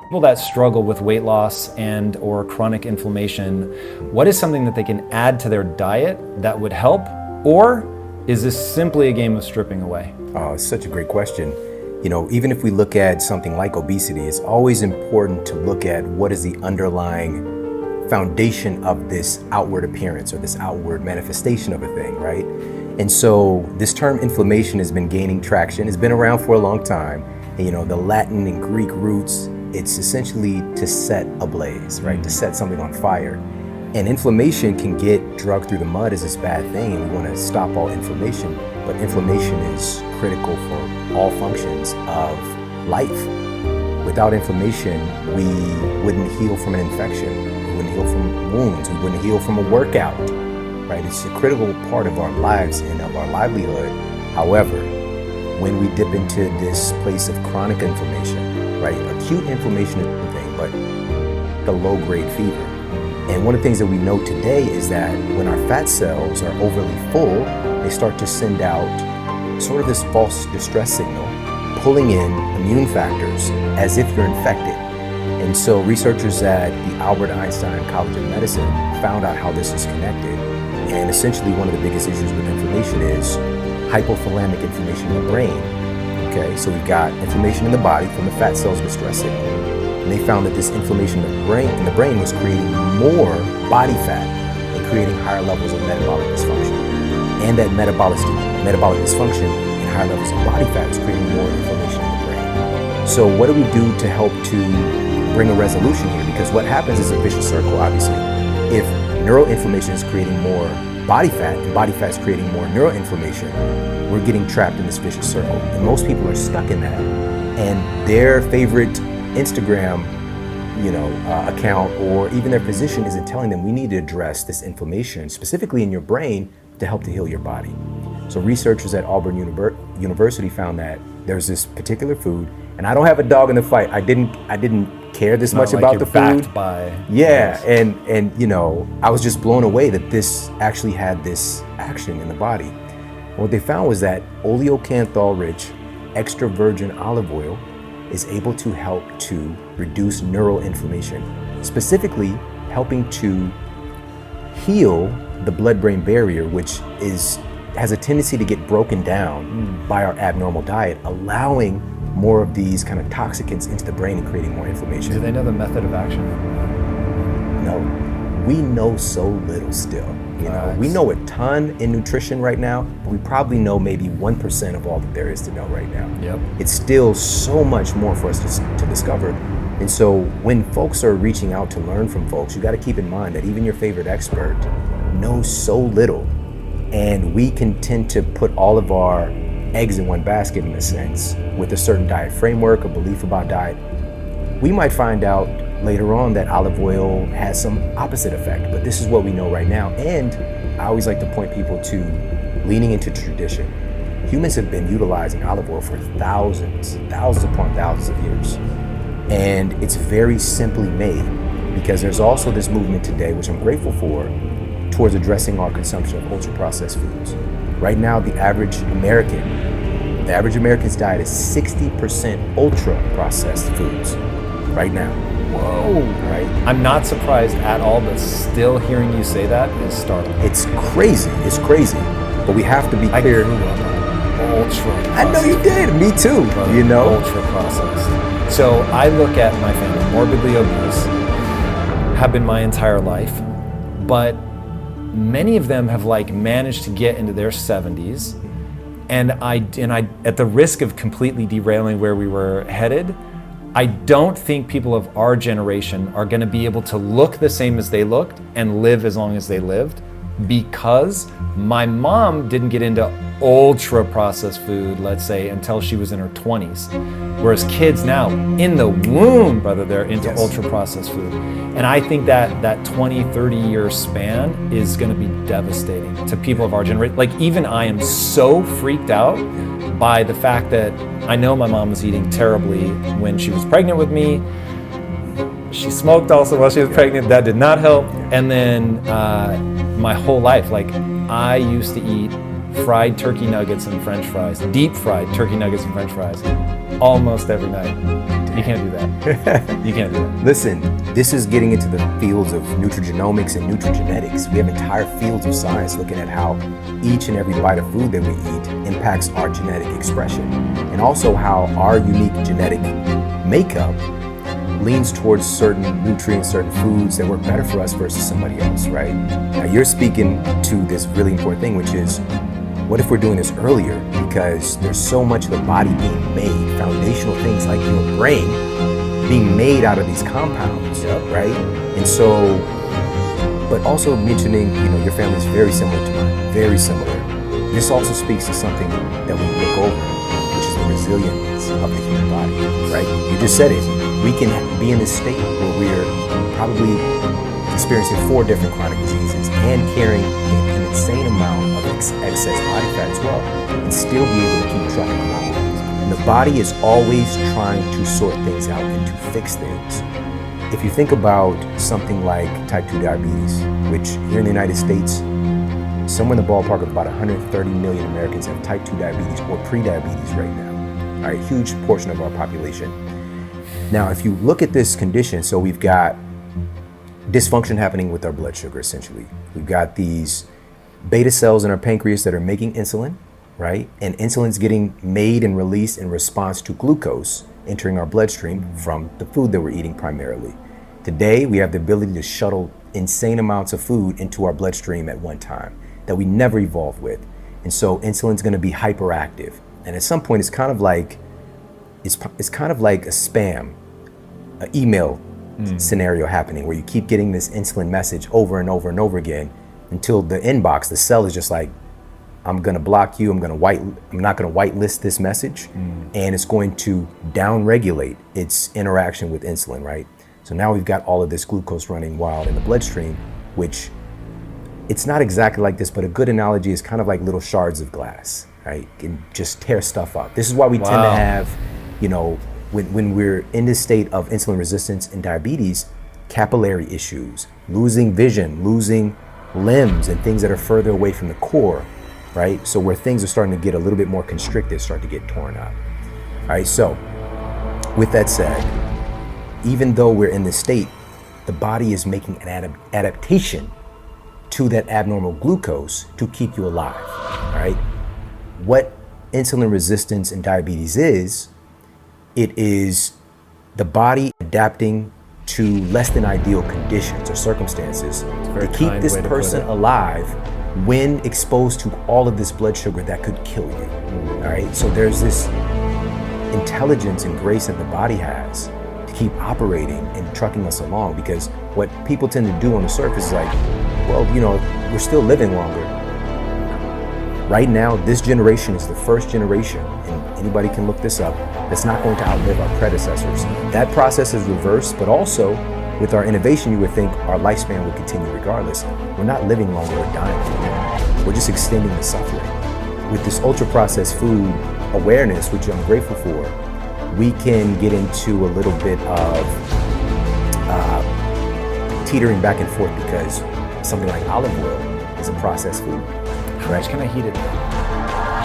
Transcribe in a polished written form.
People that struggle with weight loss and or chronic inflammation, what is something that they can add to their diet that would help? Or is this simply a game of stripping away? Oh, it's such a great question. You know, even if we look at something like obesity, it's always important to look at what is the underlying foundation of this outward appearance or this outward manifestation of a thing, right? And so this term inflammation has been gaining traction. It's been around for a long time. And, you know, the Latin and Greek roots, it's essentially to set ablaze, right? To set something on fire. And inflammation can get dragged through the mud as this bad thing, and we want to stop all inflammation. But inflammation is critical for all functions of life. Without inflammation, we wouldn't heal from an infection. We wouldn't heal from wounds. We wouldn't heal from a workout, right? It's a critical part of our lives and of our livelihood. However, when we dip into this place of chronic inflammation, right? Acute inflammation is one thing, but the low-grade fever. And one of the things that we know today is that when our fat cells are overly full, they start to send out sort of this false distress signal, pulling in immune factors as if you're infected. And so researchers at the Albert Einstein College of Medicine found out how this is connected. And essentially one of the biggest issues with inflammation is hypothalamic inflammation in the brain. Okay, so we've got inflammation in the body from the fat cells distress signal. And they found that this inflammation in the brain was creating more body fat and creating higher levels of metabolic dysfunction. And that metabolic dysfunction and higher levels of body fat is creating more inflammation in the brain. So what do we do to help to bring a resolution here? Because what happens is a vicious circle, obviously. If neuroinflammation is creating more body fat and body fat is creating more neuroinflammation, we're getting trapped in this vicious circle. And most people are stuck in that. And their favorite Instagram, account or even their physician isn't telling them we need to address this inflammation specifically in your brain to help to heal your body. So researchers at Auburn University found that there's this particular food, and I don't have a dog in the fight. I didn't care this much like about the food. Backed by yeah, and I was just blown away that this actually had this action in the body. And what they found was that oleocanthal-rich extra virgin olive oil is able to help to reduce neural inflammation, specifically helping to heal the blood-brain barrier, which has a tendency to get broken down by our abnormal diet, allowing more of these kind of toxicants into the brain and creating more inflammation. Do they know the method of action? No, we know so little still. We know a ton in nutrition right now, but we probably know maybe 1% of all that there is to know right now. Yep. It's still so much more for us to discover. And so when folks are reaching out to learn from folks, you got to keep in mind that even your favorite expert knows so little, and we can tend to put all of our eggs in one basket in a sense with a certain diet framework, a belief about diet. We might find out later on that olive oil has some opposite effect, but this is what we know right now. And I always like to point people to leaning into tradition. Humans have been utilizing olive oil for thousands upon thousands of years. And it's very simply made, because there's also this movement today, which I'm grateful for, towards addressing our consumption of ultra-processed foods. Right now, the average American's diet is 60% ultra-processed foods right now. Whoa. Right? I'm not surprised at all, but still hearing you say that is startling. It's crazy. But we have to be clear. I grew up on ultra-processed. I know you did. Me too. Ultra-processed. So I look at my family, morbidly obese, have been my entire life, but many of them have managed to get into their 70s, and I, at the risk of completely derailing where we were headed, I don't think people of our generation are going to be able to look the same as they looked and live as long as they lived, because my mom didn't get into ultra processed food, let's say, until she was in her 20s. Whereas kids now, in the womb, brother, they're into ultra processed food. And I think that 20, 30 year span is going to be devastating to people of our generation. Even I am so freaked out by the fact that I know my mom was eating terribly when she was pregnant with me. She smoked also while she was pregnant. That did not help. And then my whole life, I used to eat fried turkey nuggets and French fries, deep fried turkey nuggets and French fries. almost every night. You can't do that. You can't do that. Listen, this is getting into the fields of nutrigenomics and nutrigenetics. We have entire fields of science looking at how each and every bite of food that we eat impacts our genetic expression, and also how our unique genetic makeup leans towards certain nutrients, certain foods that work better for us versus somebody else, right? Now you're speaking to this really important thing, which is, what if we're doing this earlier? Because there's so much of the body being made, foundational things like your brain being made out of these compounds, right? And so, but also mentioning, your family is very similar to mine, very similar. This also speaks to something that we look over, which is the resilience of the human body, right? You just said it. We can be in this state where we're probably experiencing 4 different chronic diseases and carrying an insane amount of excess body fat as well, and still be able to keep trucking along. And the body is always trying to sort things out and to fix things. If you think about something like type 2 diabetes, which here in the United States, somewhere in the ballpark of about 130 million Americans have type 2 diabetes or pre-diabetes right now, all right, huge portion of our population. Now, if you look at this condition, so we've got dysfunction happening with our blood sugar, essentially. We've got these beta cells in our pancreas that are making insulin, right? And insulin's getting made and released in response to glucose entering our bloodstream from the food that we're eating primarily. Today, we have the ability to shuttle insane amounts of food into our bloodstream at one time that we never evolved with. And so insulin's gonna be hyperactive. And at some point, it's kind of like a spam, an email scenario happening where you keep getting this insulin message over and over and over again until the inbox, the cell is just like, I'm gonna block you, I'm not gonna whitelist this message, and it's going to downregulate its interaction with insulin, right? So now we've got all of this glucose running wild in the bloodstream, which it's not exactly like this, but a good analogy is kind of like little shards of glass, right? And just tear stuff up. This is why we tend to have, when we're in this state of insulin resistance and diabetes, capillary issues, losing vision, losing limbs and things that are further away from the core, right? So where things are starting to get a little bit more constricted, start to get torn up. All right, so with that said, even though we're in this state, the body is making an adaptation to that abnormal glucose to keep you alive, all right? What insulin resistance and diabetes is, it is the body adapting to less than ideal conditions or circumstances to keep this person alive when exposed to all of this blood sugar that could kill you, all right? So there's this intelligence and grace that the body has to keep operating and trucking us along, because what people tend to do on the surface is like, well, we're still living longer. Right now, this generation is the first generation, and anybody can look this up, that's not going to outlive our predecessors. That process is reversed, but also with our innovation, you would think our lifespan would continue regardless. We're not living longer or dying. We're just extending the suffering. With this ultra-processed food awareness, which I'm grateful for, we can get into a little bit of teetering back and forth, because something like olive oil is a processed food. How much can I heat it?